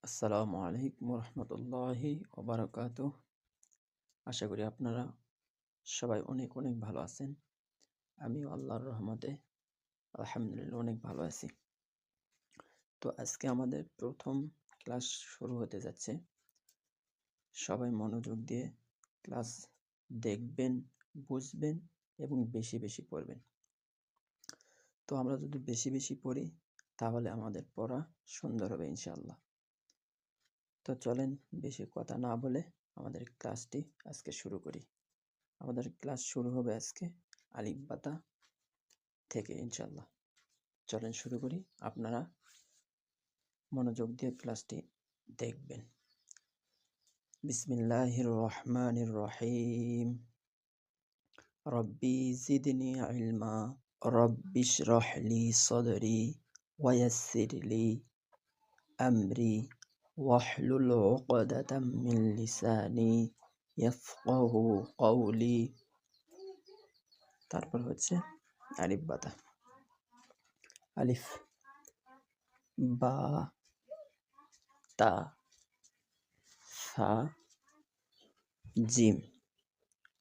আসসালামু আলাইকুম রহমতুল্লাহি ওবারাকাতুহ। আশা করি আপনারা সবাই অনেক অনেক ভালো আছেন। আমিও আল্লাহর রহমতে আলহামদুলিল্লাহ অনেক ভালো আছি। তো আজকে আমাদের প্রথম ক্লাস শুরু হতে যাচ্ছে। সবাই মনোযোগ দিয়ে ক্লাস দেখবেন, বুঝবেন এবং বেশি বেশি পড়বেন। তো আমরা যদি বেশি বেশি পড়ি তাহলে আমাদের পড়া সুন্দর হবে ইনশাআল্লাহ। তো চলেন বেশি কথা না বলে আমাদের ক্লাসটি আজকে শুরু করি। আমাদের ক্লাস শুরু হবে আজকে আলিফ বাতা থেকে ইনশাআল্লাহ। চলেন শুরু করি, আপনারা মনোযোগ দিয়ে ক্লাসটি দেখবেন। বিসমিল্লাহির রহমানির রহিম। রব্বি জিদনি ইলমা রব্বিশরাহ লি সাদরি ওয়ায়াসসির লি আমরি ওয়াহলুল উকদাতাম মিন লিসানি ইয়াফকাহু কওলি। তারপর হচ্ছে আলিফ বাতা। আলিফ, বা, তা, সা, জিম,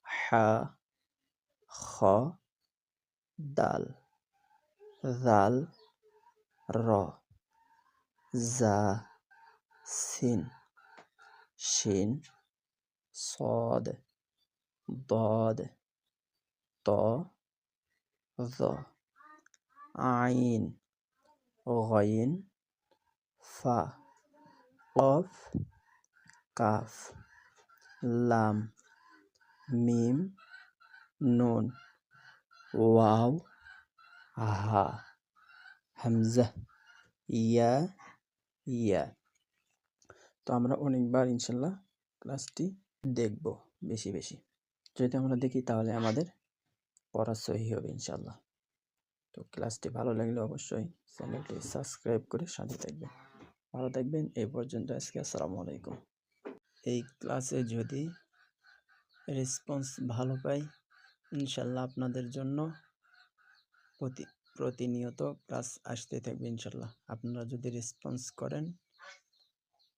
হা, খ, দাল, জাল, র, জা, সিন, শিন, صاد, ضاد, ত, ظ, আইন, গইন, ফা, কফ, কাফ, লাম, মিম, নুন, ওয়াও, হা, হামজা, ইয়া। তো আমরা অনেকবার ইনশাল্লাহ ক্লাসটি দেখব বেশি বেশি। যদি আমরা দেখি তাহলে আমাদের পড়া সহি হবে ইনশাল্লাহ। তো ক্লাসটি ভালো লাগলে অবশ্যই চ্যানেলটি সাবস্ক্রাইব করে সাথে থাকবেন। ভালো থাকবেন। এই পর্যন্ত আজকে আসসালামু আলাইকুম। এই ক্লাসে যদি রেসপন্স ভালো পাই ইনশাল্লাহ আপনাদের জন্য প্রতিনিয়ত ক্লাস আসতে থাকবে ইনশাল্লাহ। আপনারা যদি রেসপন্স করেন,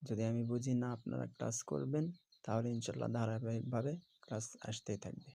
যদি আমি বুঝি না আপনারা ক্লাস করবেন, তাহলে ইনশাল্লাহ ধারাবাহিকভাবে ক্লাস আসতেই থাকবে।